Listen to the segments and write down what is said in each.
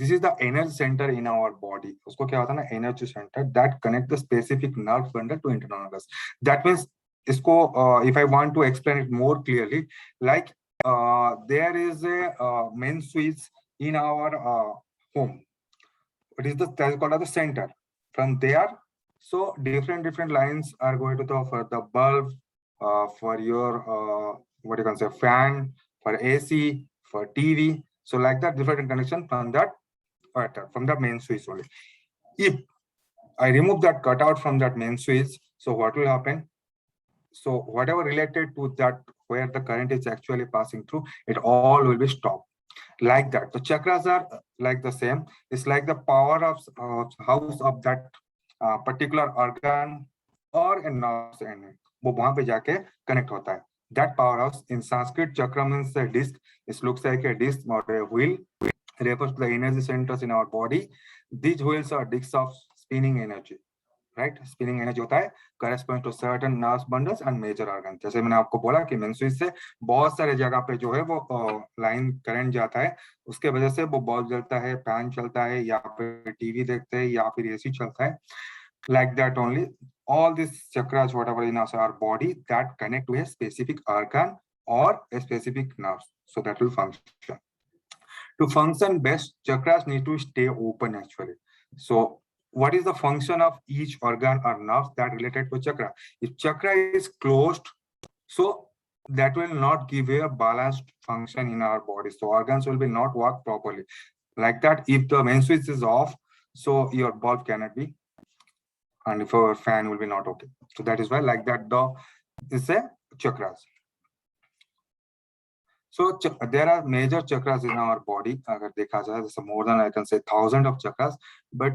This is the energy center in our body. उसको क्या होता है ना, energy center that connect the specific nerve bundle to internal organs. That means इसको if I want to explain it more clearly, like there is a main switch in our home. It is that is called as the center. From there, so different lines are going to the for the bulb, for your what you can say fan, for AC, for TV. So like that, different connection from that main switch only. If I remove that cutout from that main switch, so what will happen? So whatever related to that, where the current is actually passing through, it all will be stopped. Like that. The chakras are like the same. It's like the power of house of that particular organ or a nerve ending. वो वहां पे जाके connect होता है. That powerhouse in Sanskrit, chakra means a disc. It looks like a disc or a wheel. Refers to the energy centers in our body. These wheels are discs of spinning energy. Right? Spinning energy होता है corresponds to certain nerve bundles and major organs. जैसे मैंने आपको बोला कि main switch से बहुत सारे जगह पे जो है वो लाइन करंट जाता है, उसके वजह से वो बल्ब जलता है, फैन चलता है, या फिर टीवी देखते हैं, या फिर एसी चलता है. Like that only, all these chakras, whatever in our body, that connect to a specific organ or a specific nerve, so that will function. To function best, chakras need to stay open actually. So what is the function of each organ or nerve that related to chakra? If chakra is closed, so that will not give a balanced function in our body. So organs will be not work properly. Like that, if the main switch is off, so your bulb cannot be, and if your fan will be not okay. So that is why like that the is a chakras. So there are major chakras in our body. अगर देखा जाए, there's more than, I can say, 1,000 of chakras, but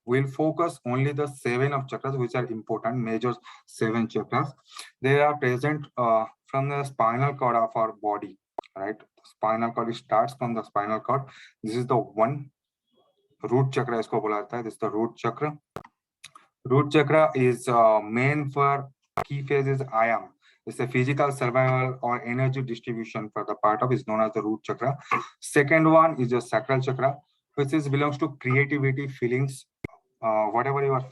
we'll focus only the 7 of chakras which are important, major 7 chakras. They are present from the spinal cord of our body, right? Spinal cord, it starts from the spinal cord. This is the one root chakra. इसको बोला जाता है. This is the root chakra. Root chakra is main for key phases I am. It's a physical survival or energy distribution for the part of is known as the root chakra. Second one is the sacral chakra, which is belongs to creativity, feelings. Whatever you are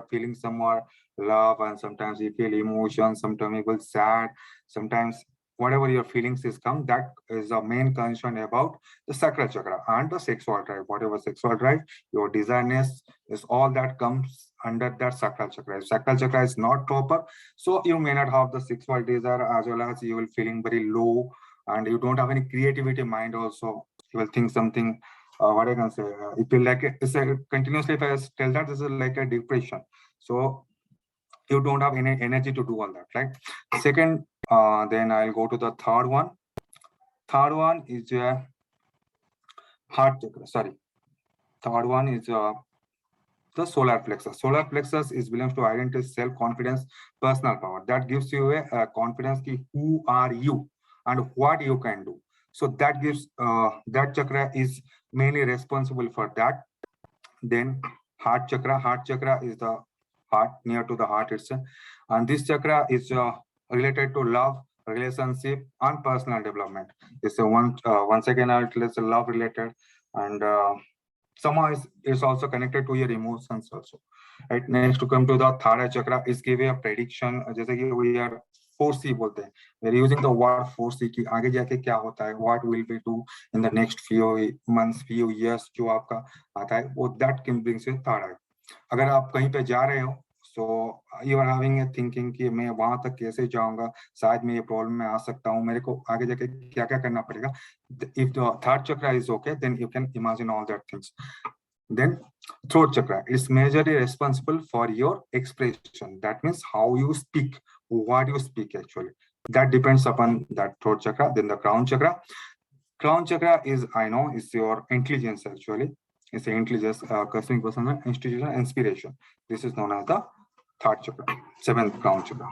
feeling somewhere love, and sometimes you feel emotions, sometimes you feel sad, sometimes whatever your feelings is come, that is the main concern about the sacral chakra. And the sexual drive, whatever sexual drive, your desirness is all that comes under that sacral chakra. If sacral chakra is not proper, so you may not have the sexual desire, as well as you will feeling very low, and you don't have any creativity mind also. You will think something, what I can say, it will like it's a continuously, if I tell that, this is like a depression. So you don't have any energy to do all that, right? Second, then I'll go to the third one. Third one is heart chakra. Sorry, third one is the solar plexus. Solar plexus is belongs to identity, self-confidence, personal power. That gives you a confidence ki who are you and what you can do. So that gives that chakra is mainly responsible for that. Then heart chakra. Heart chakra is the heart, near to the heart itself, and this chakra is related to love, relationship, and personal development. It's a once again it's a love related, and somehow is also connected to your emotions also. Right, next to come to the third chakra is giving a prediction. जैसे कि we are foresee बोलते हैं, we are using the word foresee कि आगे जाके क्या होता है, what will we do in the next few months, few years, जो आपका आता है वो that can brings you third eye. अगर आप कहीं पे जा रहे हो, so you are having a thinking कि मैं वहां तक कैसे जाऊंगा, शायद मैं ये प्रॉब्लम में आ सकता हूँ, मेरे को आगे जाके क्या क्या करना पड़ेगा. If the third chakra is okay, then you can imagine all that things. Then throat chakra is majorly responsible for your expression. That means how you speak, what you speak actually. That depends upon that throat chakra. Then the crown chakra. Crown chakra is, I know, is your intelligence actually. It's the intelligence, cosmic personal, institutional, inspiration. This is known as the third chakra, seventh crown chakra.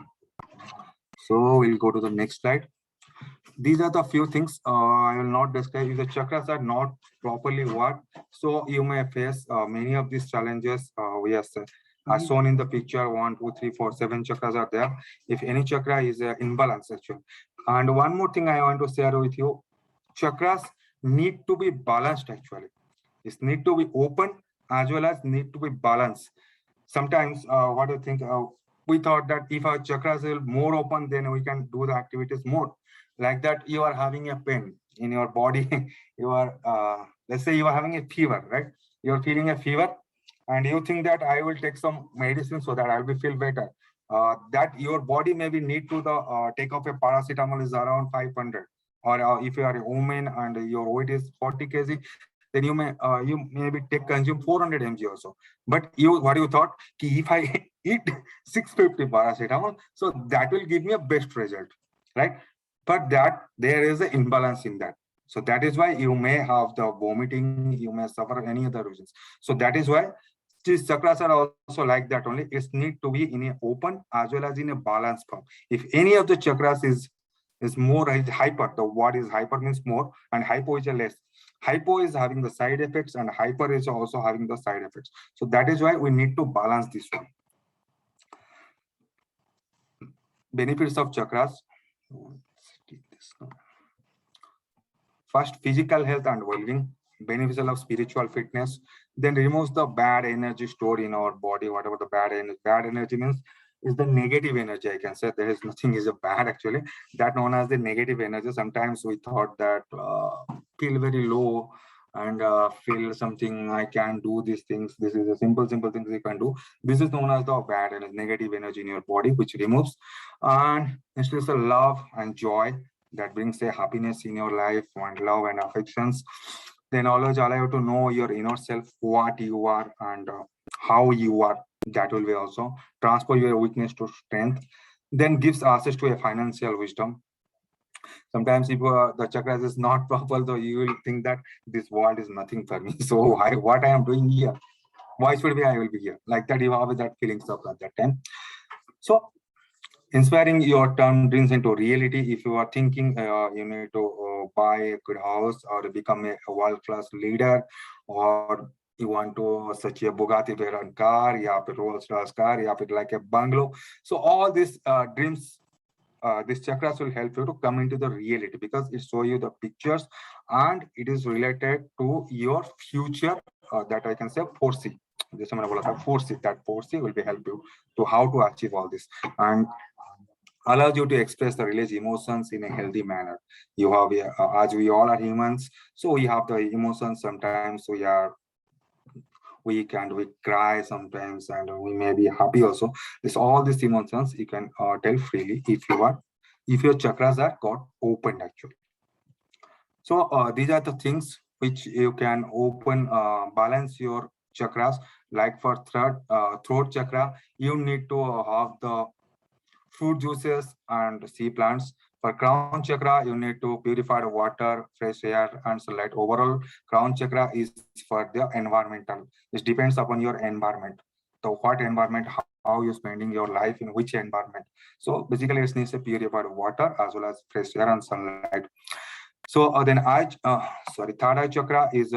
So we'll go to the next slide. These are the few things I will not describe. If the chakras are not properly worked, so you may face many of these challenges. We have as shown in the picture, 1, 2, 3, 4, 7 chakras are there. If any chakra is imbalance actually. And one more thing I want to share with you, chakras need to be balanced actually. It need to be open as well as need to be balanced. Sometimes, what do you think? We thought that if our chakras are more open, then we can do the activities more. Like that, you are having a pain in your body. You are, let's say, you are having a fever, right? You are feeling a fever, and you think that I will take some medicine so that I will feel better. That your body maybe need to the take off a paracetamol is around 500, or if you are a woman and your weight is 40 kg, then you maybe take consume 400 mg also. But you what you thought, ki if I eat 650 paracetamol, so that will give me a best result, right? But that there is an imbalance in that. So that is why you may have the vomiting, you may suffer any other reasons. So that is why these chakras are also like that only. It need to be in a open as well as in a balanced form. If any of the chakras is more hyper, the what is hyper means more, and hypo is a less. Hypo is having the side effects, and hyper is also having the side effects. So that is why we need to balance this one. Benefits of chakras. First, physical health and well-being, beneficial of spiritual fitness, then removes the bad energy stored in our body, whatever the bad energy means is the negative energy. I can say there is nothing is a bad actually. That known as the negative energy. Sometimes we thought that feel very low and feel something I can do these things. This is a simple things you can do. This is known as the bad and negative energy in your body, which removes and instills the love and joy that brings a happiness in your life and love and affections. Then always allow you to know your inner self, what you are and how you are. That will be also transfer your weakness to strength. Then gives access to a financial wisdom. Sometimes if the chakras is not proper, though you will think that this world is nothing for me. So what I am doing here? Why should be I will be here? Like that, you have that feelings of at that time. So inspiring your term dreams into reality. If you are thinking you need to buy a good house or become a world-class leader, or you want to such a Bugatti Veyron car, yeah, Rolls Royce car, yeah, like a bungalow. So all these dreams, these chakras will help you to come into the reality because it show you the pictures and it is related to your future. That I can say foresee. Foresee that foresee will be help you to how to achieve all this. And allows you to express the release emotions in a healthy manner. You have, as we all are humans, so we have the emotions. Sometimes we cry sometimes, and we may be happy also. This all these emotions you can tell freely if your chakras are got opened actually. So these are the things which you can open, balance your chakras. Like for throat chakra, you need to have the fruit juices and sea plants. For crown chakra, you need to purify the water, fresh air, and sunlight. Overall, crown chakra is for the environmental. It depends upon your environment. So what environment, how you're spending your life in which environment. So basically, it needs a purified water as well as fresh air and sunlight. So third eye chakra is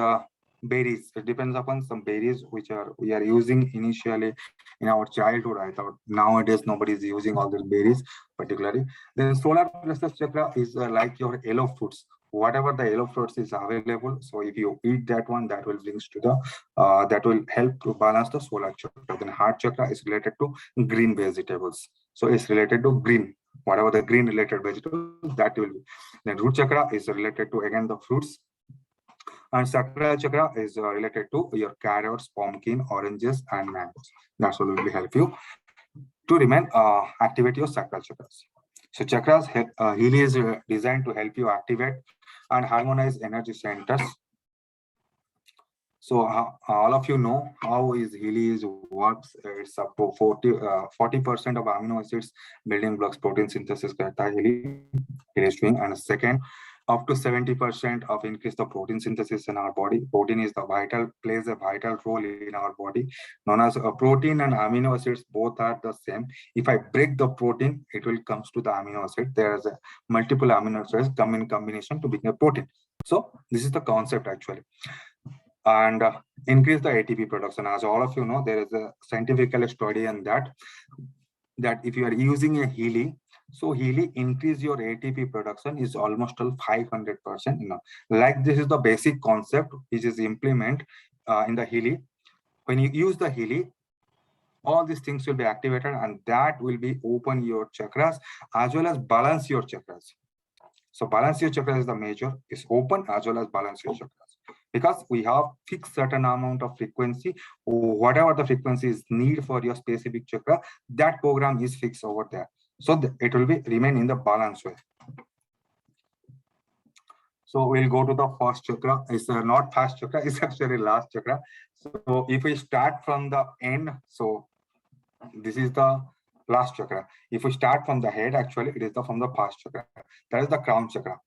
berries. It depends upon some berries which are we are using initially in our childhood. I thought nowadays nobody is using all these berries particularly. Then solar plexus chakra is like your yellow fruits. Whatever the yellow fruits is available, so if you eat that one, that will brings to the that will help to balance the solar chakra. Then heart chakra is related to green vegetables. So it's related to green, whatever the green related vegetables that will be. Then root chakra is related to again the fruits, and sacral chakra is related to your carrots, pumpkin, oranges, and mangoes. That will really help you to remain activate your sacral chakras. So chakras Healy is designed to help you activate and harmonize energy centers. So all of you know how is Healy works. It's up to 40% of amino acids building blocks protein synthesis Healy is doing, and second, up to 70% of increase the protein synthesis in our body. Protein is the plays a vital role in our body. Known as protein and amino acids both are the same. If I break the protein, it will comes to the amino acid. There's a multiple amino acids come in combination to become a protein. So this is the concept actually. And increase the ATP production. As all of you know, there is a scientific study on that if you are using a Healy, So Healy increase your ATP production is almost 500%. Like this is the basic concept which is implement in the Healy. When you use the Healy, all these things will be activated, and that will be open your chakras as well as balance your chakras. So balance your chakras is the major, is open as well as balance your chakras. Because we have fixed certain amount of frequency, or whatever the frequency is need for your specific chakra, that program is fixed over there. So it will be remain in the balance way. So we'll go to the first chakra. It's not first chakra, it's actually last chakra. So if we start from the end, so this is the last chakra. If we start from the head, actually it is from the first chakra. That is the crown chakra.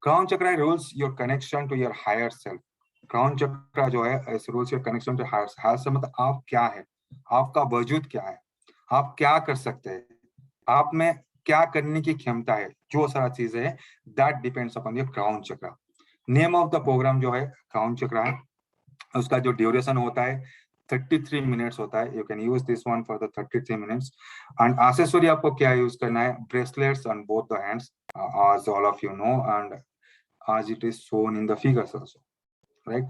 Crown chakra rules your connection to your higher self. Crown chakra जो है rules your connection to higher self. Higher self मतलब आप क्या है, आपका वजूद क्या है, आप क्या कर सकते हैं, आप में क्या करने की क्षमता है, जो सारा चीजें है, that depends upon your crown chakra. Name of the program जो है क्राउन चक्रा है, उसका जो ड्यूरेशन होता है 33 मिनट्स होता है. You can use this one for the 33 minutes. And accessory आपको क्या यूज करना है, bracelets on both the hands, as all of you know, and as it is shown in the figures also, right?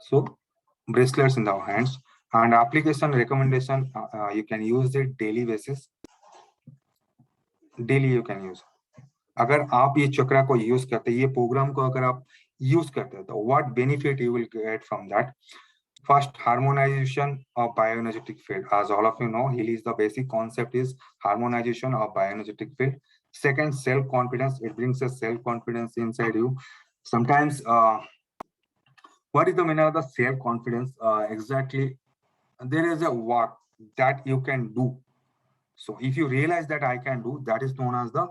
So bracelets in the hands, and application recommendation, you can use it daily basis. Daily you can use. अगर आप ये चक्रा को use करते हैं, ये programme को अगर आप यूज करते हैं, तो what benefit you will get from that? First, harmonization of bioenergetic field. As all of you know, Healy is the basic concept is harmonization of bioenergetic field. Second, self-confidence. It brings a self-confidence inside you. Sometimes, what is the meaning of the self-confidence? Exactly, there is a work that you can do. So if you realize that I can do, that is known as the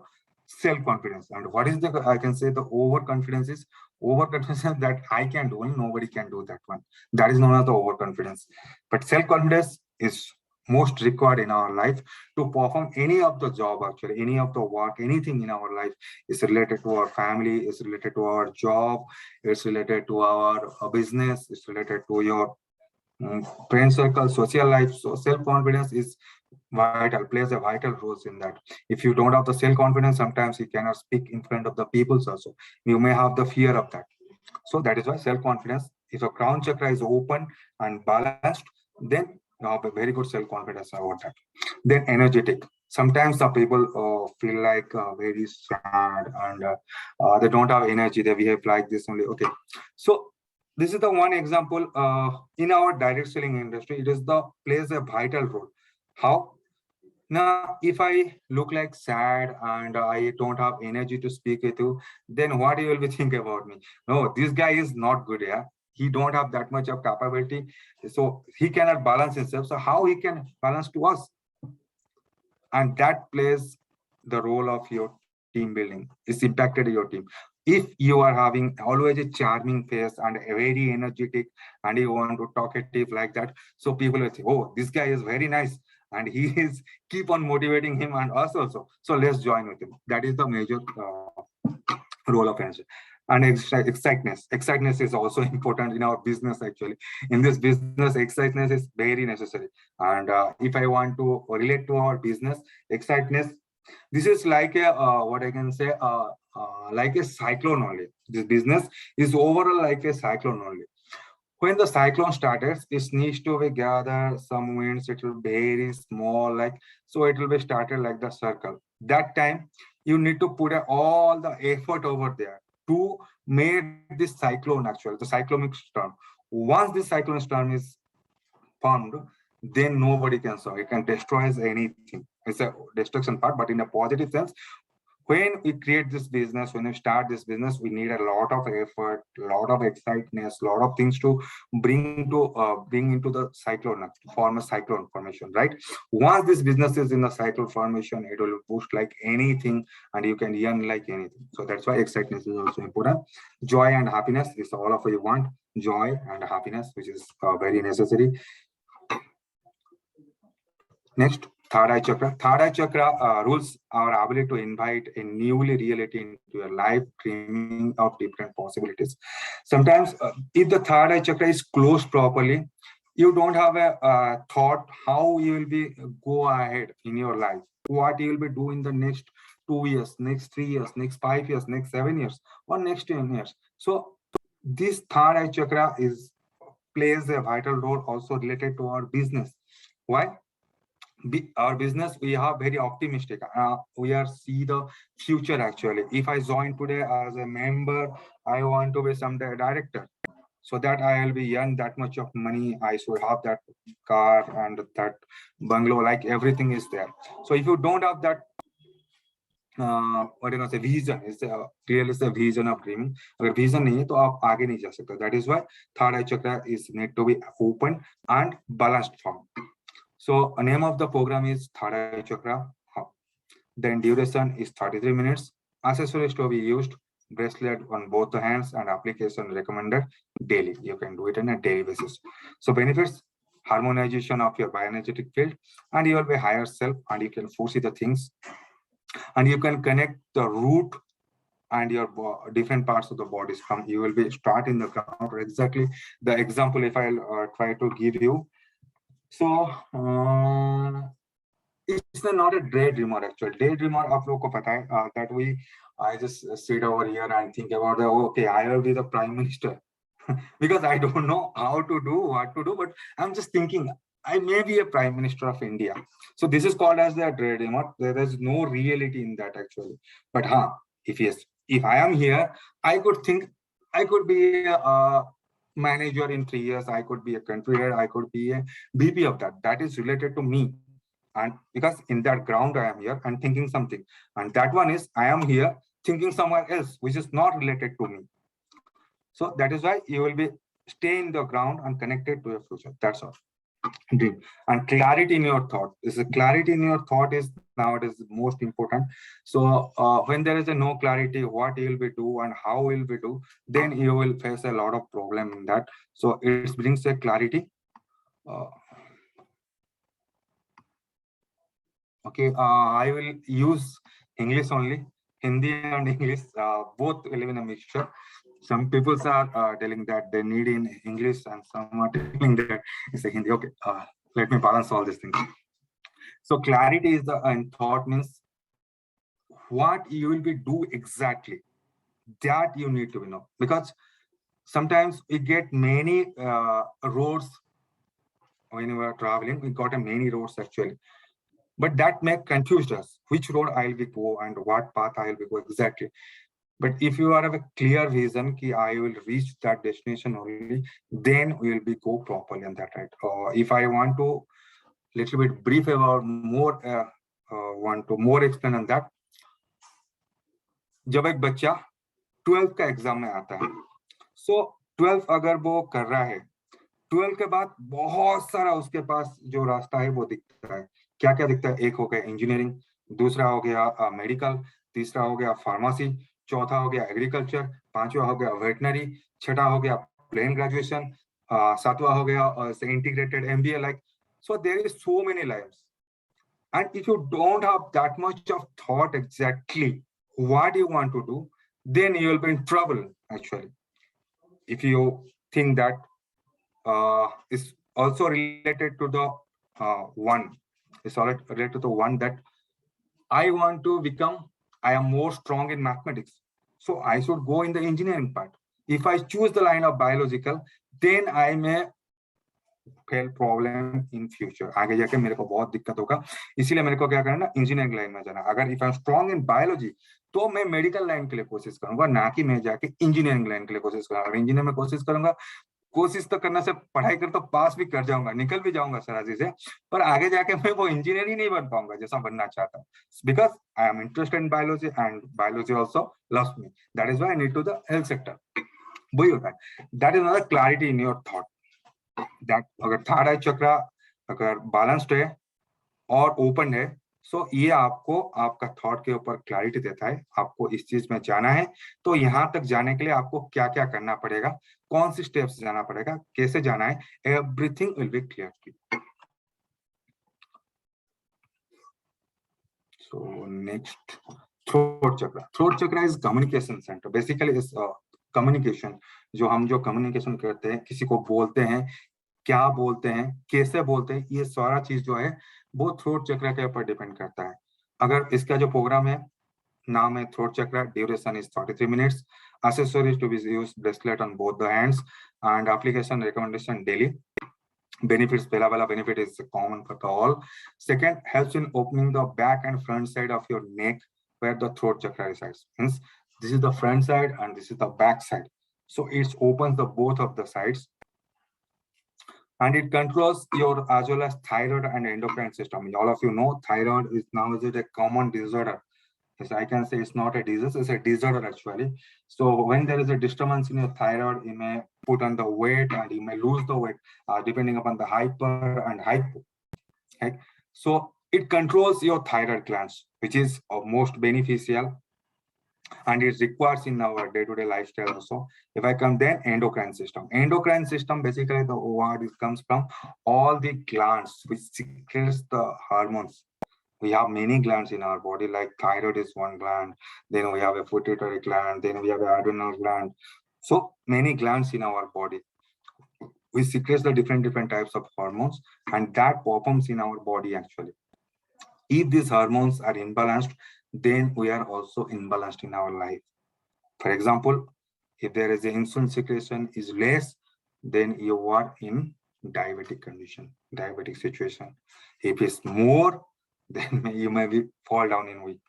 self-confidence. And what is the, I can say the overconfidence is overconfidence that I can do and nobody can do that one. That is known as the overconfidence. But self-confidence is most required in our life to perform any of the job, actually, any of the work, anything in our life is related to our family, is related to our job, it's related to our business, it's related to your friend circle, social life. So self-confidence is vital, plays a vital role in that. If you don't have the self-confidence, sometimes you cannot speak in front of the peoples also. You may have the fear of that. So that is why self-confidence, if a crown chakra is open and balanced, then you have a very good self-confidence about that. Then energetic. Sometimes the people feel like very sad and they don't have energy, they behave like this only. Okay. So this is the one example in our direct selling industry. It is the plays a vital role. How? Now, if I look like sad and I don't have energy to speak with you, then what you will be think about me? No, this guy is not good. Yeah, he don't have that much of capability, so he cannot balance himself. So how he can balance to us? And that plays the role of your team building. It's impacted your team. If you are having always a charming face and a very energetic and you want to talkative like that, so people will say, oh, this guy is very nice and he is keep on motivating him and us also, so let's join with him. That is the major role of energy. And exciteness is also important in our business. Actually, in this business, exciteness is very necessary. And if I want to relate to our business, exciteness, this is like a what I can say, like a cyclone only. This business is overall like a cyclone only. When the cyclone starts, it needs to be gather some winds. It will be very small, like so. It will be started like the circle. That time you need to put all the effort over there to make this cyclone, actually the cyclonic storm. Once this cyclone storm is formed, then nobody can solve. It can destroy anything. It's a destruction part, but in a positive sense, when we create this business, when we start this business, we need a lot of effort, a lot of excitement, a lot of things to bring into the cyclone, to form a cyclone formation, right? Once this business is in the cyclone formation, it will boost like anything, and you can earn like anything. So that's why excitement is also important. Joy and happiness is all of you want. Joy and happiness, which is very necessary. Next, third eye chakra. Third eye chakra rules our ability to invite a newly reality into your life, dreaming of different possibilities. Sometimes, if the third eye chakra is closed properly, you don't have a thought how you will be go ahead in your life. what you will be doing in the next 2 years, next 3 years, next 5 years, next 7 years, or next 10 years. So this third eye chakra is plays a vital role also related to our business. Why? Our business, we are very optimistic. We are see the future actually. If I join today as a member, I want to be someday a director, so that I will be earn that much of money. I should have that car and that bungalow, like everything is there. So if you don't have that, what you say, vision is real is the vision of dreaming. अगर vision नहीं है तो आप आगे नहीं जा सकते. That is why third eye chakra is need to be open and balanced form. So a name of the program is third eye chakra. Then duration is 33 minutes. Accessories to be used: bracelet on both the hands, and application recommended daily. You can do it on a daily basis. So benefits: harmonization of your bioenergetic field, and you will be higher self, and you can foresee the things, and you can connect the root and your different parts of the bodies from. You will be start in the ground. Exactly the example if I'll try to give you. So it's not a daydreamer actually. Daydreamer, आप लोगों को पता है that I just sit over here and think about okay, I will be the prime minister because I don't know how to do what to do, but I'm just thinking I may be a prime minister of India. So this is called as the daydreamer. There is no reality in that actually. But if I am here, I could think I could be a manager in 3 years. I could be a country head. I could be a VP of that. That is related to me. And because in that ground I am here and thinking something, and that one is I am here thinking somewhere else which is not related to me. So that is why you will be stay in the ground and connected to your future. That's all. Dream. And clarity in your thought is a clarity in your thought is nowadays most important. So when there is a no clarity what you will be do and how will be do, then you will face a lot of problem in that. So it brings a clarity. Okay, I will use English only. Hindi and English both live in a mixture. Some people are telling that they need in English, and some are telling that it's a Hindi. Okay, let me balance all these things. So clarity is the thought means what you will be do exactly. That you need to know, because sometimes we get many roads when we are traveling. We got a many roads actually. But that may confuse us, which road I will be go and what path I will be go exactly. But if you are of a clear vision ki I will reach that destination only, then we will be go properly on that, right? If I want to little bit brief about more, want to more explain on that. जब एक बच्चा 12th का exam में आता है, सो 12th अगर वो कर रहा है, 12 के बाद बहुत सारा उसके पास जो रास्ता है वो दिखता है. क्या क्या दिखता है? एक हो गया इंजीनियरिंग, दूसरा हो गया मेडिकल, तीसरा हो गया फार्मेसी, चौथा हो गया एग्रीकल्चर, पांचवा हो गया वेटनरी, छठा हो गया प्लेन ग्रेजुएशन, सातवां हो गया integrated MBA. Like so there is so many lines, and if you don't have that much of thought exactly what you want to do, then you will be in trouble actually. If you think that is also related to the one. It's all related to the one that I want to become. I am more strong in mathematics, so I should go in the engineering part. If I choose the line of biological, then I may fail problem in future. आगे जाके मेरे को बहुत दिक्कत होगा, इसीलिए मेरे को क्या करना, इंजीनियरिंग लाइन में जाना. अगर if I am strong in biology तो मैं मेडिकल लाइन के लिए कोशिश करूंगा, ना कि मैं जाके इंजीनियरिंग लाइन के लिए कोशिश करूंगा. अगर इंजीनियर में कोशिश करूंगा, कोशिश तो करने से पढ़ाई कर तो पास भी कर जाऊंगा, निकल भी जाऊंगा सराजी से, पर आगे जाके मैं वो इंजीनियर ही नहीं बन पाऊंगा जैसा बनना चाहता हूँ. Because I am interested in biology and biology also loves me. That is why I need to the health sector. वही होता है. That is not clarity in your thought. That अगर थर्ड आई चक्र अगर बैलेंस्ड है और open है, सो ये आपको आपका थॉट के ऊपर क्लैरिटी देता है. आपको इस चीज में जाना है तो यहाँ तक जाने के लिए आपको क्या क्या करना पड़ेगा, कौन सी स्टेप्स जाना पड़ेगा, कैसे जाना है, everything will be clear. So next, throat चक्र. थ्रोट चक्र is communication centre. Basically is communication. जो कम्युनिकेशन करते हैं, किसी को बोलते हैं, क्या बोलते हैं, कैसे बोलते हैं, ये सारा चीज जो है वो थ्रोट चक्र के ऊपर डिपेंड करता है. अगर इसका जो प्रोग्राम है, नाम है throat chakra, duration is 33 minutes, accessories to be used bracelet on both the hands, and application recommendation daily. Benefits, pehla wala benefit is common for all. Second, helps in opening the back and front side of your neck where the throat chakra resides. Hence, this is the front side and this is the back side. So it opens the both of the sides, and it controls your as well as thyroid and endocrine system. All of you know thyroid is now is a common disorder. Yes, I can say it's not a disease, it's a disorder actually. So when there is a disturbance in your thyroid, you may put on the weight and you may lose the weight depending upon the hyper and hypo. Right? So it controls your thyroid glands, which is most beneficial, and it requires in our day-to-day lifestyle also. If I come then endocrine system. Endocrine system, basically the word it comes from all the glands which secretes the hormones. We have many glands in our body, like thyroid is one gland, then we have a pituitary gland, then we have an adrenal gland. So many glands in our body. We secrete the different types of hormones, and that performs in our body actually. If these hormones are imbalanced, then we are also imbalanced in our life. For example, if there is an insulin secretion is less, then you are in diabetic condition, diabetic situation. If it's more, then you may be fall down in weight.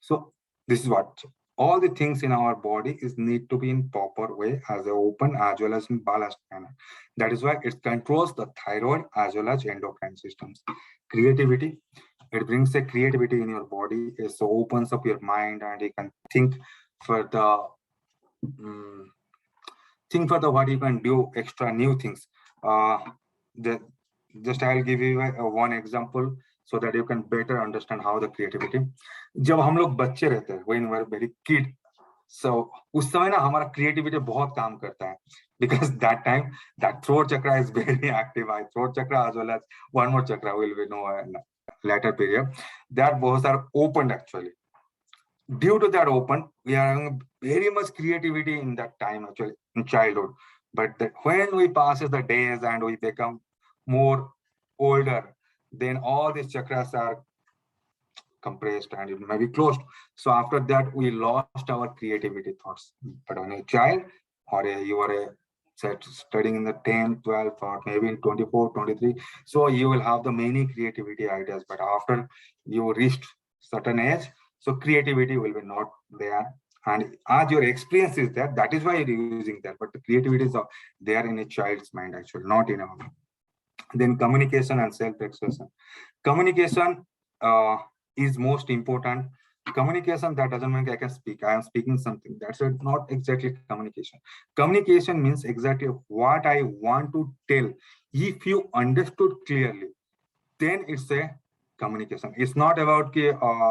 So this is what all the things in our body is need to be in proper way as a open as well as in balanced manner. That is why it controls the thyroid as well as endocrine systems. Creativity, it brings a creativity in your body. It so opens up your mind and you can think for the what you can do extra new things. The, just I'll give you one example so that you can better understand how the creativity. जब हम लोग बच्चे रहते हैं, when we are very kid, so उस समय ना हमारा creativity बहुत काम करता है, because that time that throat chakra is very active. I throat chakra as well as one more chakra will we know in later period. That both are opened actually. Due to that open, we are having very much creativity in that time actually in childhood. But when we passes the days and we become more older, then all these chakras are compressed and it may be closed. So after that, we lost our creativity thoughts. But when a child or you are a studying in the 10th, 12th, or maybe in 24, 23, so you will have the many creativity ideas. But after you reached certain age, so creativity will be not there. And as your experience is there, that is why you're using that. But the creativity is there in a child's mind, actually, not in our mind. Then communication and self-expression. Communication is most important. Communication, that doesn't mean I can speak. I am speaking something. That's not exactly communication. Communication means exactly what I want to tell. If you understood clearly, then it's a communication. It's not about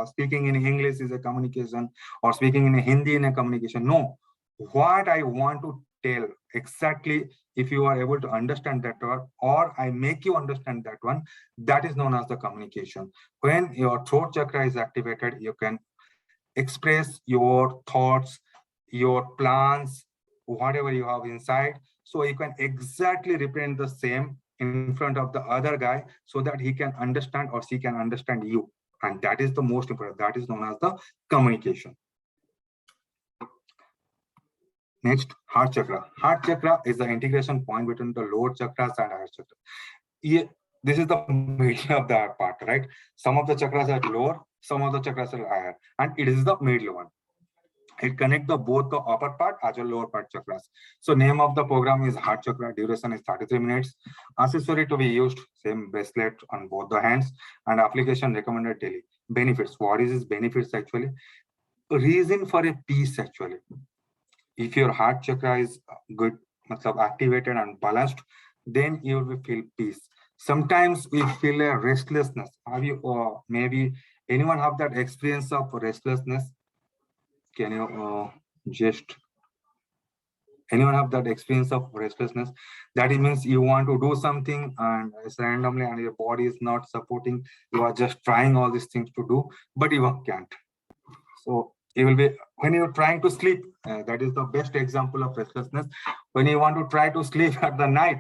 speaking in English is a communication or speaking in Hindi in a communication. No, what I want to tell exactly, if you are able to understand that word or I make you understand that one, that is known as the communication. When your throat chakra is activated, you can express your thoughts, your plans, whatever you have inside. So you can exactly represent the same in front of the other guy so that he can understand or she can understand you. And that is the most important. That is known as the communication. Next, heart chakra. Heart chakra is the integration point between the lower chakras and heart chakra. This is the middle of the part, right? Some of the chakras are lower, some of the chakras are higher, and it is the middle one. It connects both the upper part as well as lower part chakras. So name of the program is heart chakra. Duration is 33 minutes. Accessory to be used, same bracelet on both the hands, and application recommended daily. Benefits. What is its benefits actually? Reason for a peace actually. If your heart chakra is good, activated and balanced, then you will feel peace. Sometimes we feel a restlessness. Have you maybe anyone have that experience of restlessness? Can you just anyone have that experience of restlessness? That it means you want to do something and it's randomly and your body is not supporting. You are just trying all these things to do, but you can't. So it will be when you're trying to sleep. That is the best example of restlessness. When you want to try to sleep at the night,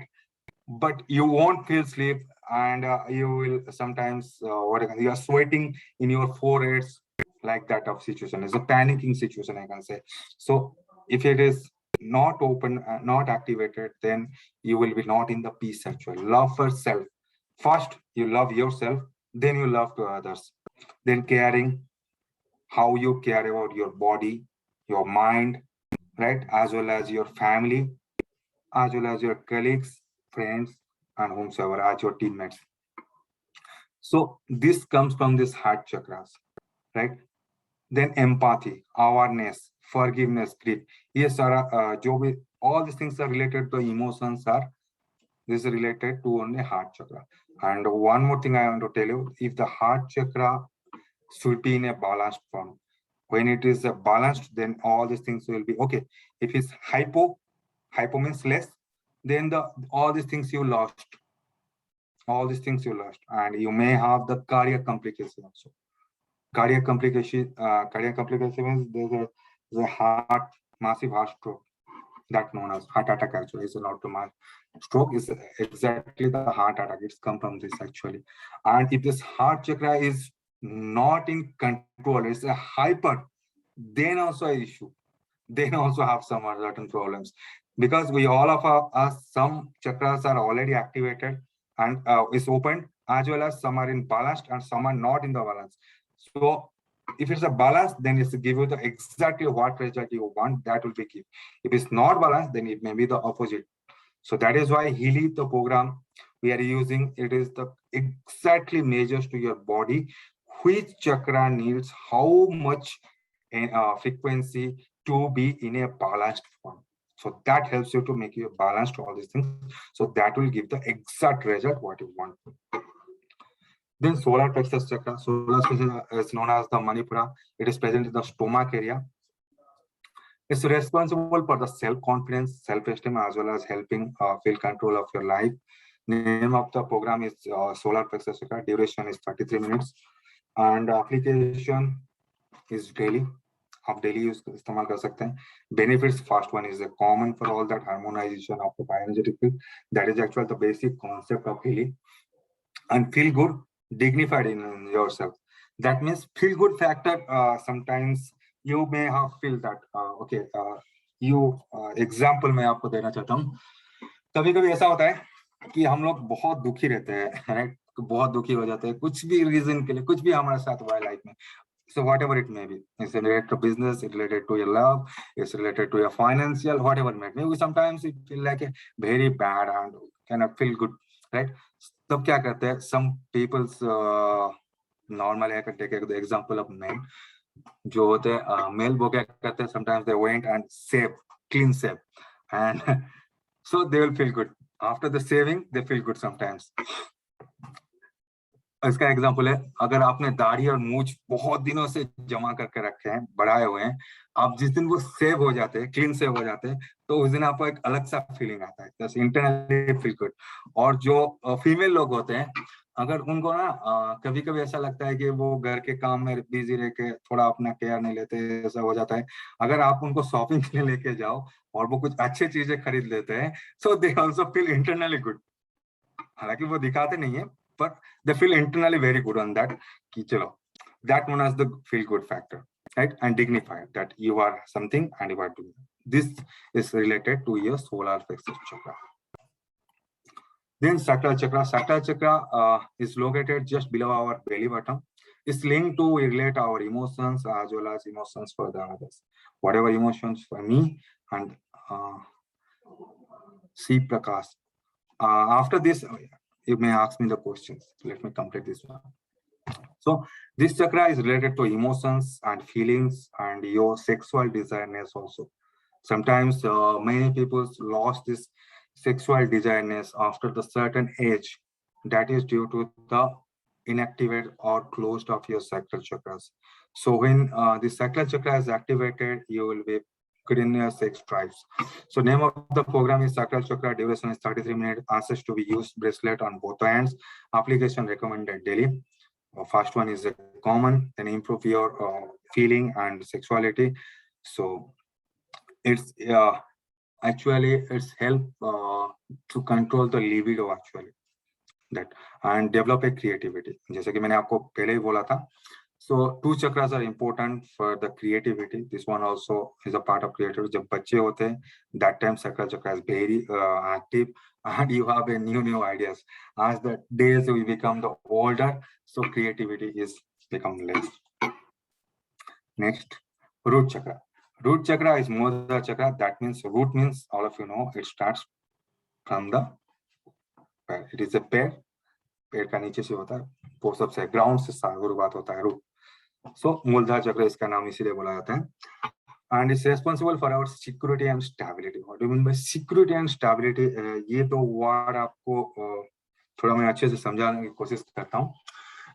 but you won't feel sleep and you will sometimes you are sweating in your foreheads, like that of situation. It's a panicking situation, I can say. So if it is not open, not activated, then you will be not in the peace. Actually, love for self first. You love yourself, then you love to others, then caring, how you care about your body, your mind, right, as well as your family, as well as your colleagues, friends, and whomsoever, as your teammates. So this comes from this heart chakras, right? Then empathy, awareness, forgiveness, grief. Yes, sir. All these things are related to emotions. Are this is related to only heart chakra? And one more thing I want to tell you: if the heart chakra should be in a balanced form, when it is balanced, then all these things will be okay. If it's hypo means less, then the all these things you lost, and you may have the cardiac complication also. Cardiac complication means there's a heart, massive heart stroke, that known as heart attack. Actually, is not to my stroke, is exactly the heart attack. It's come from this actually. And if this heart chakra is not in control, it's a hyper, then also an issue. Then also have some certain problems, because we all of us, some chakras are already activated and is opened, as well as some are in balanced and some are not in the balance. So if it's a balance, then it's give you the exactly what result you want, that will be give. If it's not balanced, then it may be the opposite. So that is why Healy, the program we are using, it is the exactly measures to your body which chakra needs how much frequency to be in a balanced form. So that helps you to make you balanced all these things. So that will give the exact result what you want. Then solar plexus chakra. Solar plexus is known as the Manipura. It is present in the stomach area. It's responsible for the self-confidence, self-esteem, as well as helping feel control of your life. Name of the program is Solar Plexus Chakra. Duration is 33 minutes. And application is daily. आप daily use इस्तेमाल कर सकते हैं. Benefits, first one is common for all that harmonization of the bioenergetic field. That is actually the basic concept of healing. And feel good, dignified in yourself. That means feel good factor. Sometimes you may have feel that okay. You example मैं आपको देना चाहता हूँ. कभी कभी ऐसा होता है कि हम लोग बहुत दुखी रहते हैं, राइट? बहुत दुखी हो जाते हैं कुछ भी रीजन के लिए, कुछ भी हमारे साथ हुआ है लाइफ में. So whatever it may be, it's related to business, it's related to your love, it's related to your financial, whatever it may be. Maybe sometimes it feel like a very bad and cannot feel good, right? तब क्या करते हैं? Some people's normal है, take the example of men जो होते हैं mail, वो क्या करते हैं? Sometimes they went and save, clean save, and so they will feel good after the saving. They feel good sometimes. इसका एग्जाम्पल है, अगर आपने दाढ़ी और मूछ बहुत दिनों से जमा करके रखे हैं, बढ़ाए हुए हैं, आप जिस दिन वो सेव हो जाते हैं, क्लीन सेव हो जाते हैं, तो उस दिन आपको एक अलग सा फीलिंग आता है, जैसे इंटरनली फील गुड. और जो फीमेल लोग होते हैं, अगर उनको ना कभी कभी ऐसा लगता है कि वो घर के काम में बिजी रह के थोड़ा अपना केयर नहीं लेते, ऐसा हो जाता है. अगर आप उनको शॉपिंग के लिए लेके जाओ और वो कुछ अच्छी चीजें खरीद लेते हैं, so they also feel internally good. हालांकि वो दिखाते नहीं है, but they feel internally very good on that. कि चलो, that one as the feel good factor, right? And dignified that you are something and you are doing. This is related to your solar plexus chakra. Then sacral chakra. Sacral chakra is located just below our belly button. It's linked to relate our emotions as well as emotions for the others. Whatever emotions for me and see Prakash. After this, you may ask me the questions. Let me complete this one. So this chakra is related to emotions and feelings and your sexual desireness also. Sometimes many people lost this sexual desireness after the certain age. That is due to the inactivated or closed of your sacral chakras. So when the sacral chakra is activated, you will be good in your sex drives. So name of the program is Sacral Chakra. Duration is 33 minutes. Answers to be used bracelet on both hands. Application recommended daily. First one is common, then improve your feeling and sexuality. So it's actually it's help to control the libido actually. that and develop a creativity. जैसे कि मैंने आपको पहले ही बोला था, so two chakras are important for the creativity. This one also is a part of creativity. जब बच्चे होते हैं, that time sacral chakra is very active and you have a new ideas. As the days we become the older, so creativity is become less. Next, root chakra. Root chakra is Mudra chakra. That means root means all of you know it starts from the पैर. It is a पैर. पैर का नीचे से होता है, वो सबसे ग्राउंड से शुरुआत होता है रूट. सो मूलधार चक्र इसका नाम इसीलिए बोला जाता है. And it's responsible for our security and stability. What do you mean by security and stability? ये तो वर्ड आपको थोड़ा मैं अच्छे से समझाने की कोशिश करता हूँ.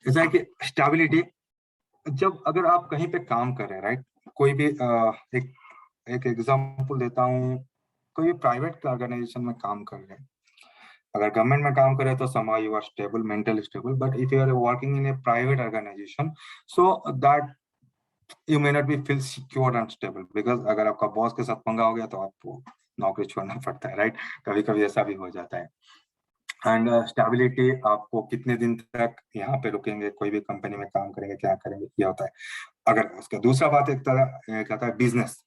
ऐसा है कि स्टेबिलिटी, जब अगर आप कहीं पे काम कर रहे हैं, राइट, कोई भी एक एग्जांपल देता हूँ, कोई प्राइवेट ऑर्गेनाइजेशन में काम कर रहे हैं. अगर गवर्नमेंट में काम करे तो somehow you are stable, mentally stable, but if you are working in a private organization, so that you may not be feel secure and stable, because अगर आपका बॉस के साथ पंगा हो गया तो आपको नौकरी छोड़ना पड़ता है, राइट. कभी कभी ऐसा भी हो जाता है. एंड स्टेबिलिटी, आपको कितने दिन तक यहाँ पे रुकेंगे, कोई भी कंपनी में काम करेंगे, क्या करेंगे, ये होता है. अगर उसका दूसरा बात एक तरह कहता है बिजनेस.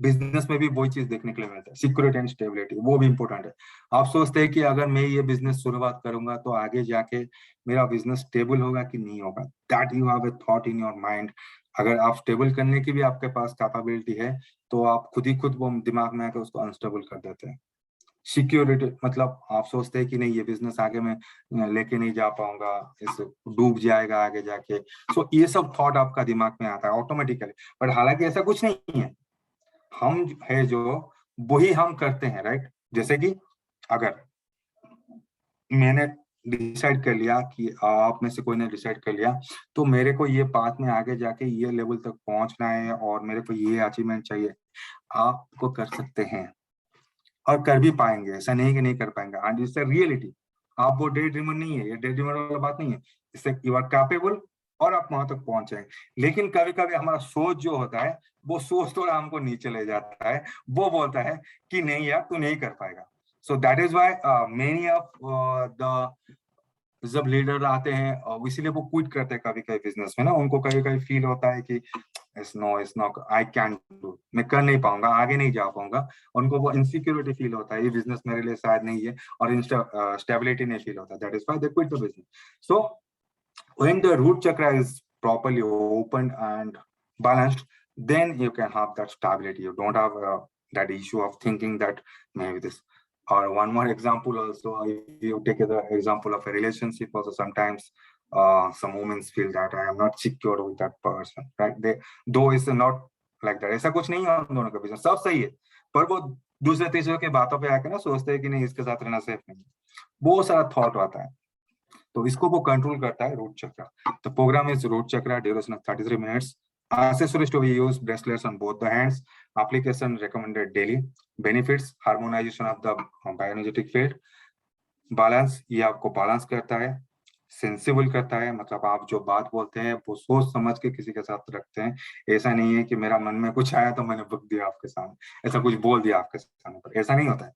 बिजनेस में भी वही चीज देखने के लिए मिलता है, सिक्योरिटी एंड स्टेबिलिटी, वो भी इंपॉर्टेंट है. आप सोचते हैं कि अगर मैं ये बिजनेस शुरुआत करूंगा तो आगे जाके मेरा बिजनेस स्टेबल होगा कि नहीं होगा. That you have a thought in your mind. अगर आप स्टेबल करने की भी आपके पास कैपेबिलिटी है, तो आप खुद ही खुद वो दिमाग में आकर उसको अनस्टेबल कर देते हैं. सिक्योरिटी मतलब आप सोचते हैं कि नहीं, ये बिजनेस आगे मैं लेके नहीं जा पाऊंगा, इस डूब जाएगा आगे जाके. सो ये सब थॉट आपका दिमाग में आता है ऑटोमेटिकली, बट हालांकि ऐसा कुछ नहीं है. हम है जो वही हम करते हैं, राइट. जैसे कि अगर मैंने डिसाइड कर लिया कि आप में से कोई ने डिसाइड कर लिया, तो मेरे को ये पाथ में आगे जाके ये लेवल तक पहुंचना है और मेरे को ये अचीवमेंट चाहिए, आपको कर सकते हैं और कर भी पाएंगे. ऐसा नहीं कि नहीं कर पाएंगे. And it's a reality. आप वो डे ड्रीमर नहीं है, ये डे ड्रीमर वाला बात नहीं है. इससे यू आर कैपेबल और आप वहां तक पहुंचे. लेकिन कभी कभी हमारा सोच जो होता है, वो सोच थोड़ा हमको नीचे ले जाता है. वो बोलता है कि नहीं यार, तू नहीं कर पाएगा. So that is why many of the जब लीडर आते हैं, इसीलिए वो क्विट करते हैं कभी कभी बिजनेस में ना. उनको कभी कभी फील होता है कि it's not I can do, मैं कर नहीं पाऊंगा, आगे नहीं जा पाऊंगा. उनको वो इनसिक्योरिटी फील होता है, ये बिजनेस मेरे लिए शायद नहीं है, और स्टेबिलिटी नहीं फील होता. That is why they quit the business. So when the root chakra is properly opened and balanced, then you can have that stability. You don't have that issue of thinking that maybe this. Or one more example also, if you take the example of a relationship also, sometimes some women feel that I am not secure with that person, right. They, though it's not like that, ऐसा कुछ नहीं है उन दोनों के बीच में, सब सही है, पर वो दूसरे तीसरे के बातों पे आके ना सोचते हैं कि नहीं, इसके साथ रहना सेफ नहीं. बहुत सारा थॉट आता है, तो इसको वो कंट्रोल करता है root chakra. The program is root chakra, duration of 33 minutes. Accessories to be used: bracelets on both the hands. Application recommended daily. Benefits: harmonization of the bioenergetic field. Balance, ये आपको बैलेंस करता है. सेंसिबल करता है, मतलब आप जो बात बोलते हैं वो सोच समझ के किसी के साथ रखते हैं. ऐसा नहीं है कि मेरा मन में कुछ आया तो मैंने बक दिया आपके सामने, ऐसा कुछ बोल दिया आपके सामने, पर ऐसा नहीं होता है.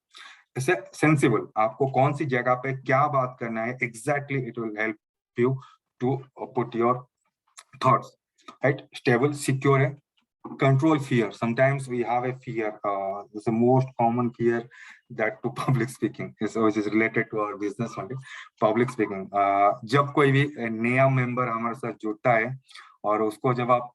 इसे सेंसिबल, आपको कौन सी जगह पे क्या बात करना है, exactly it will help you to put your thoughts, right. Stable, secure है. Control fear. Sometimes we have a fear. It's the most common fear that to public speaking is, which is related to our business only. Public speaking. जब कोई भी नया member हमारे साथ जुड़ता है और उसको जब आप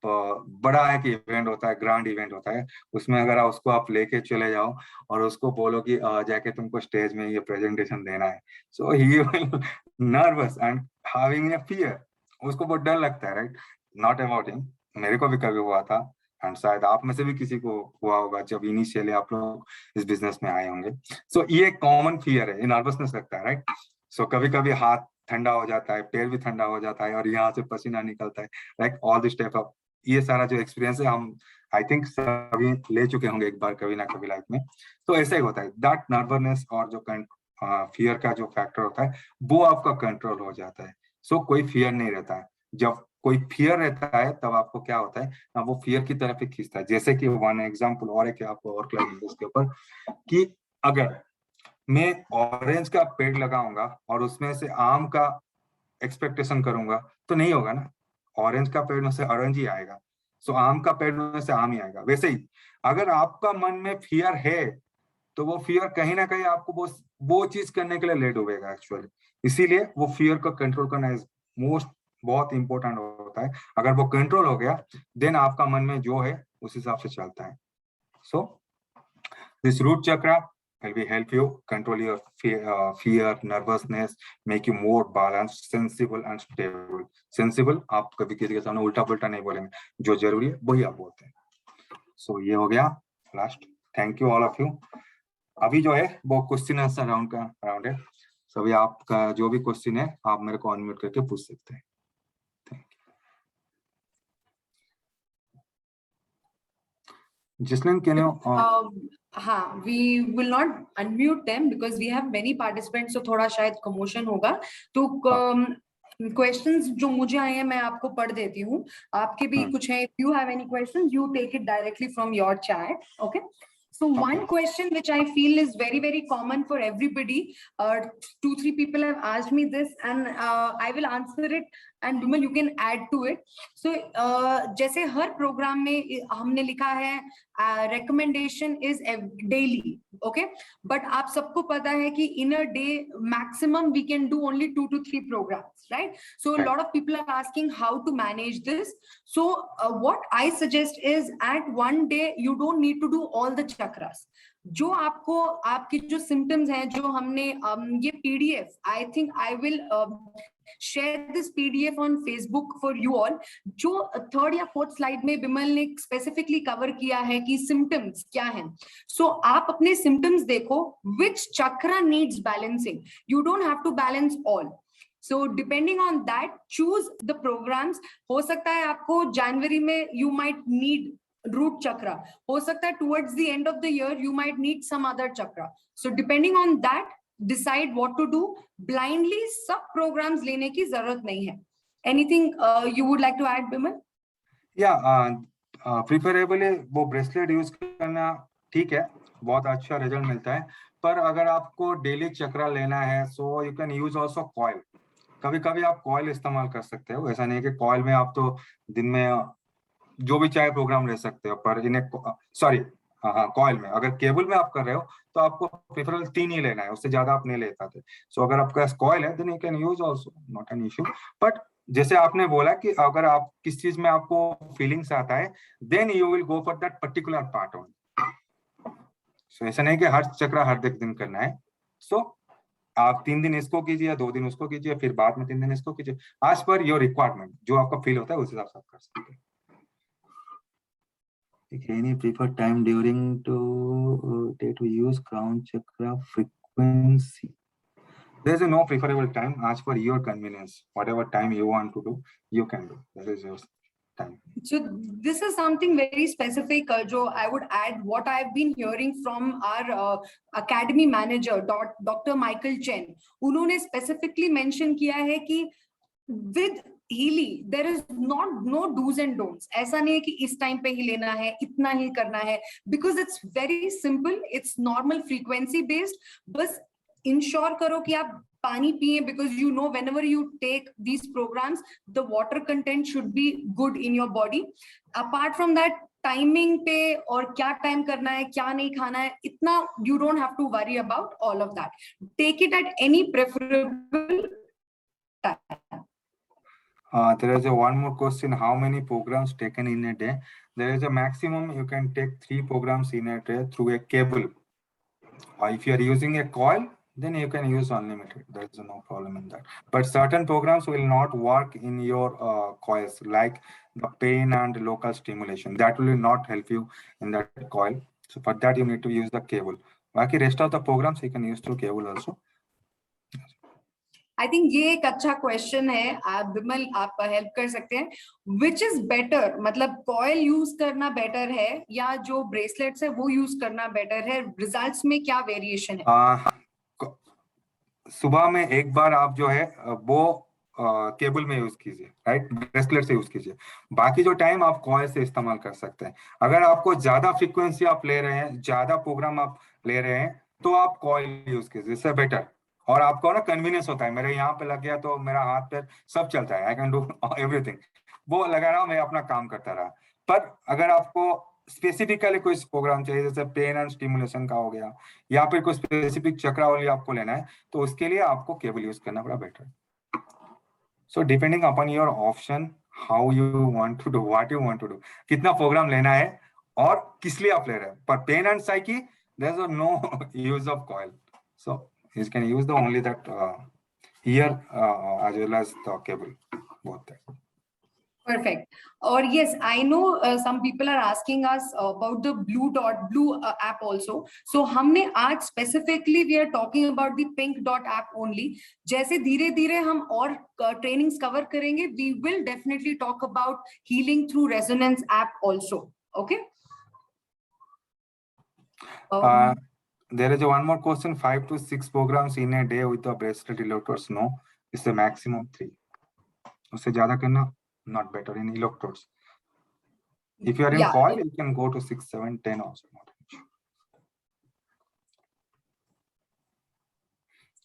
बड़ा एक इवेंट होता है, ग्रैंड इवेंट होता है, उसमें अगर उसको आप लेके चले जाओ और उसको बोलो कि जाके तुमको स्टेज में ये प्रेजेंटेशन देना है, so he will nervous and having a fear. उसको बहुत डर लगता है, राइट. नॉट अबाउट हिम, मेरे को भी कभी हुआ था, एंड शायद आप में से भी किसी को हुआ होगा जब इनिशियली आप लोग इस बिजनेस में आए होंगे. सो ये कॉमन फियर है, ये नर्वसनेस लगता है, राइट. सो कभी कभी हाथ ठंडा हो जाता है, पैर भी ठंडा हो जाता है और यहाँ से पसीना निकलता है, like all this type of. ये सारा जो एक्सपीरियंस है हम आई थिंक सभी ले चुके होंगे एक बार कभी ना कभी लाइफ में. तो ऐसा ही होता है, दैट नर्वसनेस और जो फियर का जो फैक्टर होता है वो आपका कंट्रोल हो जाता है. सो कोई फियर नहीं रहता है. जब कोई फियर रहता है तब आपको क्या होता है ना, वो फियर की तरफ ही खींचता है. जैसे कि वन एग्जांपल और है कि आपको और क्लियर इसके ऊपर, कि अगर मैं ऑरेंज का पेड़ लगाऊंगा और उसमें से आम का एक्सपेक्टेशन करूंगा तो नहीं होगा ना। ऑरेंज का पेड़ में से ऑरेंज ही आएगा, सो आम का पेड़ में से आम ही आएगा। वैसे ही अगर आपका मन में फियर है तो वो फियर कहीं ना कहीं आपको वो चीज करने के लिए लेट होगा एक्चुअली। इसीलिए वो फियर को कंट्रोल करना इज मोस्ट बहुत इंपॉर्टेंट होता है। अगर वो कंट्रोल हो गया देन आपका मन में जो है उस हिसाब से चलता है। सो this root chakra will help you control your fear, nervousness, make you more balanced, sensible and stable. Sensible, आप कभी किसी के सामने उल्टा पुल्टा नहीं बोलेंगे, जो जरूरी है वही आप बोलते हैं। So ये हो गया last. Thank you all of you. अभी जो है वो क्वेश्चन आंसर राउंड है। So अभी आपका जो भी क्वेश्चन है आप मेरे को अनम्यूट करके पूछ सकते हैं। Jislin, can you? हाँ, we will not unmute them because we have many participants, so थोड़ा शायद commotion होगा। तो questions जो मुझे आए हैं मैं आपको पढ़ देती हूँ, आपके भी कुछ हैं। If you have any questions, you take it directly from your chat. Okay. So one question which I feel is very, very common for everybody. 2-3 people have asked me this, and I will answer it. And Bimal, you can add to it. So जैसे हर programme में हमने लिखा है recommendation is daily, okay? But आप सबको पता है कि in a day maximum we can do only 2 to 3 programs, right? So a lot of people are asking how to manage this. So what I suggest is at one day you don't need to do all the chakras. जो आपको आपकी जो symptoms हैं, जो हमने ये PDF, I think I will share this PDF on Facebook for you all. जो 3rd या 4th स्लाइड में बिमल ने स्पेसिफिकली कवर किया है कि सिम्टम्स क्या हैं। सो आप अपने सिम्टम्स देखो, which chakra needs balancing. You don't have to balance all. So depending on that, choose the programs. हो सकता है आपको जनवरी में you might need root chakra. हो सकता है towards the end of the year you might need some other chakra. So depending on that, decide what to do. Blindly सब programs लेने की जरूरत नहीं है। Anything you would like to add, Bimal? Preferably वो ब्रेसलेट यूज करना ठीक है, बहुत अच्छा रिजल्ट मिलता है। पर अगर आपको डेली चक्रा लेना है so you can use also coil. कभी कभी आप कॉइल इस्तेमाल कर सकते हो। ऐसा नहीं है कि कॉइल में आप तो दिन में जो भी चाहे प्रोग्राम ले सकते हो, पर इन्हें सॉरी हाँ कॉइल में अगर केबल में आप कर रहे हो तो आपको प्रेफरेबल 3 ही लेना है, उससे ज्यादा आप नहीं ले पाते। सो अगर आपका कॉइल है then you can use also, not an issue. But जैसे आपने बोला कि अगर आप किस चीज में आपको फीलिंग्स आता है then you will go for that particular part only. So ऐसा नहीं कि हर चक्र हर दिन करना है। सो आप 3 दिन इसको कीजिए, 2 दिन उसको कीजिए, फिर बाद में 3 दिन इसको कीजिए, एज पर योर रिक्वायरमेंट, जो आपका फील होता है उस हिसाब से आप कर सकते हैं। Any preferred time during day to use crown chakra frequency? There is no preferable time as per your convenience. Whatever time you want to do, you can do. That is your time. So this is something very specific. Jo I would add what I've been hearing from our academy manager, Dr. Michael Chen. उन्होंने specifically mention किया है कि with Healy there is no do's and don'ts. ऐसा नहीं है कि इस time पे ही लेना है, इतना ही करना है, because it's very simple, it's normal frequency based. बस इंश्योर करो कि आप पानी पिए, because you know whenever you take these programs the water content should be good in your body. Apart from that, timing पे और क्या टाइम करना है, क्या नहीं खाना है, इतना you don't have to worry about all of that. Take it at any preferable time. There is one more question. How many programs taken in a day? There is a maximum you can take 3 programs in a day through a cable. If you are using a coil, then you can use unlimited. There is no problem in that. But certain programs will not work in your coils, like the pain and local stimulation. That will not help you in that coil. So for that, you need to use the cable. Baaki rest of the programs you can use through cable also. I think ये एक अच्छा question है। आप बिमल आप help कर सकते हैं। Which is better, मतलब कॉइल यूज करना बेटर है या जो ब्रेसलेट्स है वो यूज करना बेटर है? रिजल्ट्स में क्या वेरिएशन है? सुबह में एक बार आप जो है वो केबल में यूज कीजिए, राइट, ब्रेसलेट से यूज कीजिए। बाकी जो टाइम आप कॉइल से इस्तेमाल कर सकते हैं। अगर आपको ज्यादा फ्रीक्वेंसी आप ले रहे हैं, ज्यादा प्रोग्राम आप ले रहे हैं, तो आप कॉइल यूज कीजिए, इससे बेटर। और आपको ना कन्वीनियंस होता है, मेरे यहाँ पे लग गया तो मेरा हाथ पैर सब चलता है, आई कैन डू एवरीथिंग। वो लगा रहा हूँ, मैं अपना काम करता रहा। पर अगर आपको स्पेसिफिकली कोई प्रोग्राम चाहिए, जैसे पेन एंड स्टिमुलेशन का हो गया, या फिर कोई स्पेसिफिक चक्रावली आपको लेना है, तो उसके लिए आपको केबल यूज करना पड़ा better. So depending upon your option, how you want to do, what you want to do, कितना प्रोग्राम लेना है और किस लिए आप ले रहे हैं। पर pain and psyche, there is no use of coil, so you can use the only that here as well as the cable, both that. Perfect. Or yes, I know some people are asking us about the blue app also. So हमने आज specifically we are talking about the pink dot app only. जैसे धीरे धीरे हम और trainings cover करेंगे, we will definitely talk about healing through resonance app also. Okay. There is one more question: 5 to 6 programs in a day with the bracelet electrodes? No, it's the maximum 3. उससे ज्यादा करना not better in electrodes. If you are in coil, you can go to 6, 7, 10 also.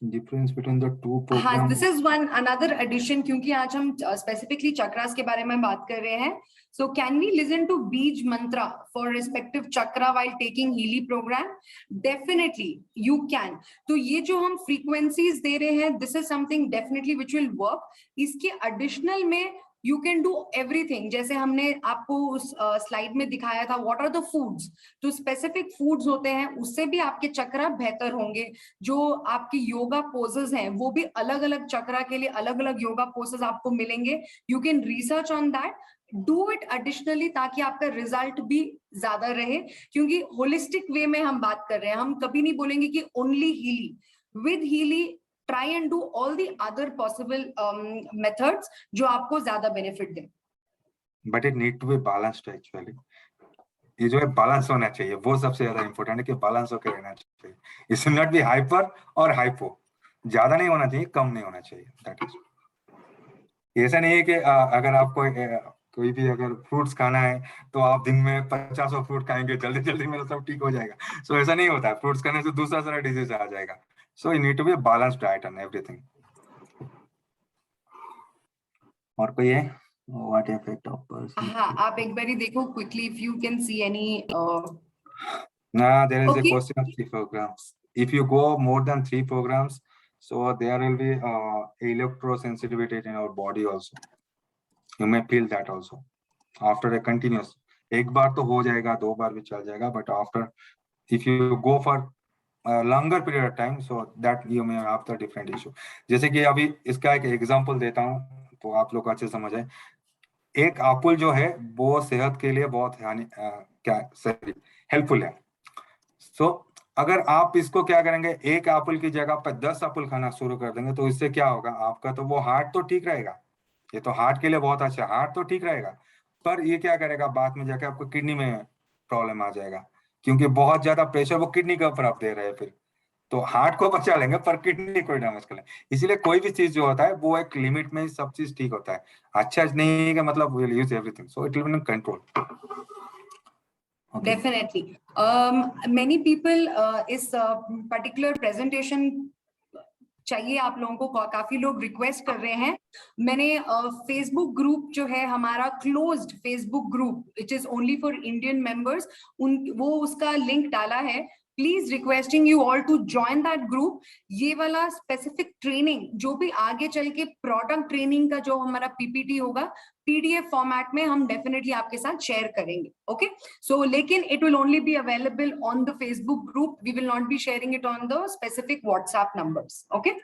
Difference between the two programs. हाँ, this is one another addition, क्योंकि आज हम specifically chakras के बारे में बात कर रहे हैं. So can we listen to Beej mantra for respective chakra while taking Healy program? Definitely, you can. तो ये जो हम frequencies दे रहे हैं, this is something definitely which will work. इसके additional में you can do everything. जैसे हमने आपको उस स्लाइड में दिखाया था, what are the foods? तो specific foods होते हैं, उससे भी आपके चक्रा बेहतर होंगे. जो आपकी योगा पोजेस हैं, वो भी अलग अलग चक्रा के लिए अलग अलग योगा पोजेस आपको मिलेंगे. You can research on that, do it additionally, ताकि आपका रिजल्ट भी ज्यादा रहे. क्योंकि होलिस्टिक वे में हम बात कर रहे हैं, हम कभी नहीं बोलेंगे कि only Healy. With Healy try and do all the other possible methods जो आपको ज्यादा बेनिफिट दें. But it need to be balanced actually. ये जो है बैलेंस होना चाहिए, वो सबसे ज्यादा इंपॉर्टेंट है कि बैलेंस होकर रहना चाहिए. It should not be hyper और हाइपो. ज्यादा नहीं होना चाहिए, कम नहीं होना चाहिए. That is. ऐसा नहीं है कि अगर आपको कोई भी अगर फ्रूट्स खाना है तो आप दिन में 50 फ्रूट खाएंगे, जल्दी जल्दी मेरा सब ठीक हो जाएगा. सो ऐसा नहीं होता है. फ्रूट्स खाने से दूसरा सारा डिजीज आ जाएगा. So you need to be balanced diet and everything. और कोई है? What effect of person? हाँ, आप एक बारी देखो quickly if you can see any. There is a question of 3 programs. If you go more than 3 programs, so there will be electrosensitivity in our body also. You may feel that also after a continuous. एक बार तो हो जाएगा, 2 बार भी चल जाएगा, but after if you go for a longer period of time, so that you may have the different issue. जैसे कि अभी इसका एक एग्जांपल देता हूँ तो आप लोग अच्छे समझ आए. एक एप्पल जो है वो सेहत के लिए बहुत क्या सही हेल्पफुल है. सो अगर आप इसको क्या करेंगे, एक एप्पल की जगह पर 10 एप्पल खाना शुरू कर देंगे, तो इससे क्या होगा, आपका तो वो हार्ट तो ठीक रहेगा. ये तो हार्ट के लिए बहुत अच्छा है, हार्ट तो ठीक रहेगा. पर ये क्या करेगा, बाद में जाके आपको किडनी में प्रॉब्लम आ जाएगा, क्योंकि बहुत ज्यादा प्रेशर वो किडनी के ऊपर आप दे रहे हैं. फिर तो हार्ट को बचा लेंगे पर किडनी को डैमेज कर लेंगे. इसीलिए कोई भी चीज जो होता है वो एक लिमिट में ही सब चीज ठीक होता है. अच्छा नहीं है कि मतलब we will use everything, so it will be in control. Definitely. Many people इस particular presentation चाहिए आप लोगों को, काफी लोग रिक्वेस्ट कर रहे हैं. मैंने फेसबुक ग्रुप जो है हमारा closed Facebook group which is only for Indian members, वो उसका लिंक डाला है. Please requesting you all to join that group. ये वाला स्पेसिफिक ट्रेनिंग जो भी आगे चल के प्रोडक्ट ट्रेनिंग का जो हमारा पीपीटी होगा, पीडीएफ फॉर्मेट में हम डेफिनेटली आपके साथ शेयर करेंगे. ओके, सो लेकिन it will only be available on the Facebook group. We will not be sharing it on the specific WhatsApp numbers. Okay.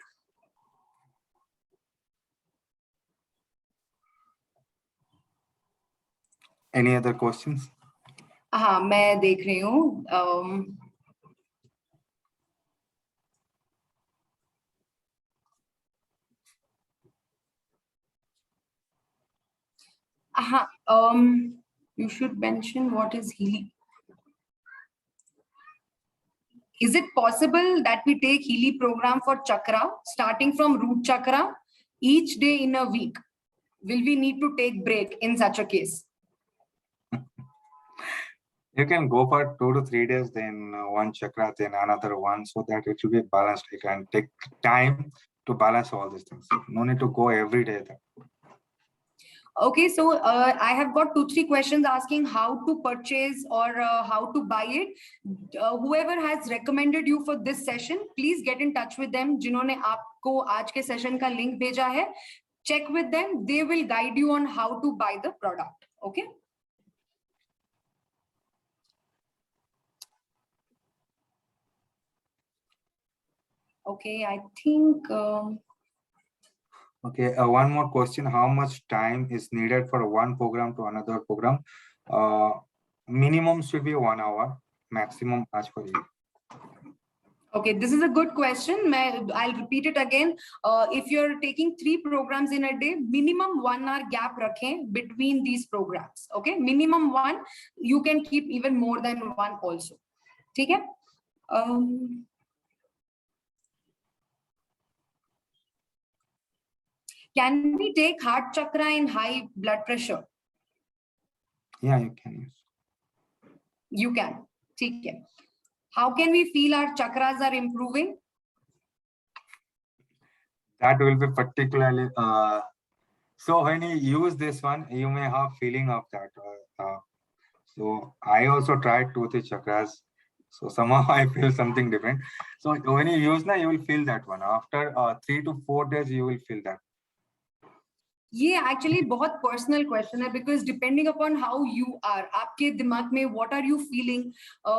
Any other questions? हाँ, मैं देख रही हूँ. हाँ, you should mention what is Healy. Is it possible that we take Healy program for chakra, starting from root chakra, each day in a week? Will we need to take break in such a case? You can go for 2 to 3 days, then one chakra, then another one, so that it will be balanced. You can take time to balance all these things. No need to go every day. Okay, so I have got 2-3 questions asking how to purchase or how to buy it. Whoever has recommended you for this session, please get in touch with them. जिन्होंने आपको आज के session का link भेजा है, check with them. They will guide you on how to buy the product. Okay. Okay, I think. Okay, one more question. How much time is needed for one program to another program? Minimum should be 1 hour, maximum as for you. Okay, this is a good question. I'll repeat it again. If you're taking 3 programs in a day, minimum 1 hour gap rakhein between these programs. Okay, minimum 1. You can keep even more than 1 also. Okay. Can we take heart chakra in high blood pressure? Yeah, you can use. You can. Okay. How can we feel our chakras are improving? That will be particularly. So when you use this one, you may have feeling of that. So I also tried 2 3 chakras. So somehow I feel something different. So when you use now, you will feel that one. After 3 to 4 days, you will feel that. ये actually बहुत personal question है because depending upon how you are, आपके दिमाग में what are you feeling,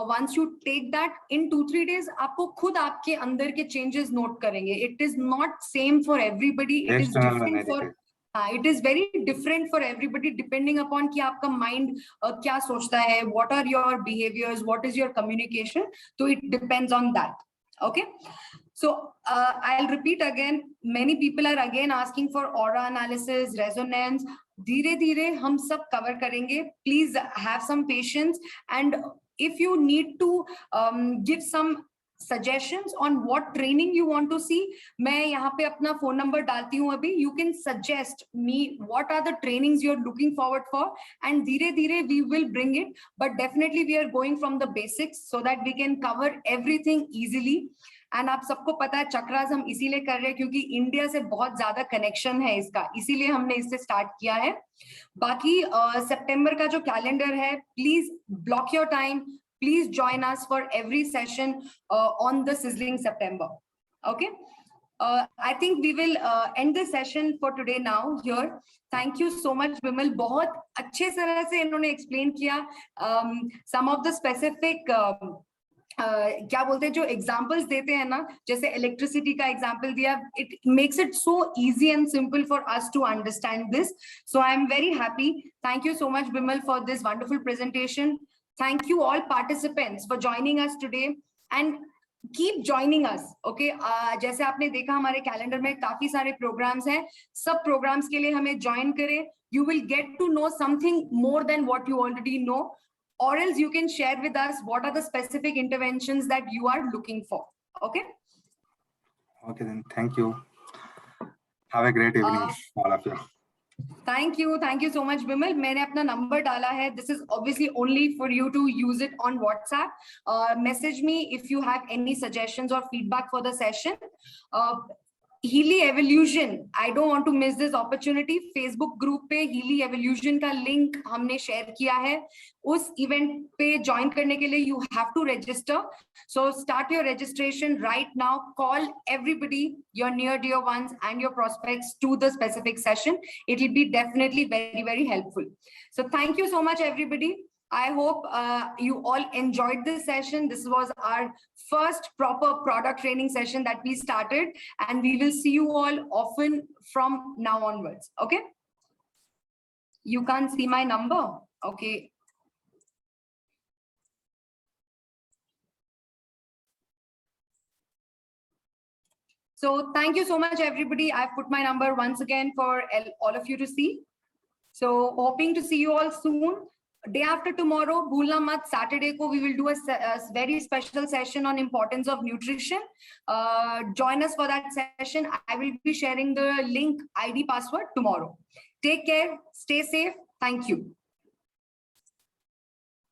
once you take that in 2-3 days, आपको खुद आपके अंदर के चेंजेस नोट करेंगे. It is not same for everybody, it is different for it is very different for everybody depending upon कि आपका माइंड क्या सोचता है, what are your behaviours, what is your communication. तो it depends on that. Okay, so I'll repeat again. Many people are again asking for aura analysis, resonance. धीरे धीरे हम सब cover करेंगे. Please have some patience, and if you need to give some suggestions on what training you want to see, मैं यहाँ पे अपना phone number डालती हूँ अभी. You can suggest me what are the trainings you're looking forward for, and धीरे धीरे we will bring it. But definitely we are going from the basics so that we can cover everything easily. And आप सबको पता है चक्रास हम इसीलिए कर रहे हैं क्योंकि इंडिया से बहुत ज्यादा कनेक्शन है इसका, इसीलिए हमने इससे स्टार्ट किया है. बाकी सितंबर का जो कैलेंडर है, please block your time, please join us for every session on the sizzling September. Okay, I think we will end the session for today now here. Thank you so much Vimal, बहुत अच्छे तरह से इन्होंने explain किया some of the specific क्या बोलते हैं जो एग्जाम्पल्स देते हैं ना, जैसे इलेक्ट्रिसिटी का एग्जाम्पल दिया. It makes it so easy and simple for us to understand this. So I am very happy. Thank you so much Vimal for this wonderful presentation. Thank you all participants for joining us today and keep joining us. Okay, जैसे आपने देखा हमारे calendar में काफी सारे programmes हैं. सब programmes के लिए हमें ज्वाइन करें. You will get to know something more than what you already know, or else you can share with us what are the specific interventions that you are looking for. Okay, then thank you. Have a great evening all of you. Thank you so much Vimal. मैंने अपना number डाला है. This is obviously only for you to use it on WhatsApp. Message me if you have any suggestions or feedback for the session. Healy Evolution, I don't want to miss this opportunity. Facebook group पे Healy Evolution का link हमने share किया है. उस event पे join करने के लिए you have to register. So start your registration right now. Call everybody, your near dear ones and your prospects to the specific session. It will be definitely very, very helpful. So thank you so much everybody. I hope you all enjoyed this session. This was our first proper product training session that we started, and we will see you all often from now onwards. Okay, you can't see my number. Okay, so thank you so much everybody. I've put my number once again for all of you to see. So hoping to see you all soon. Day after tomorrow, bhulna mat, Saturday ko we will do a very special session on importance of nutrition. Join us for that session. I will be sharing the link, ID, password tomorrow. Take care, stay safe. Thank you.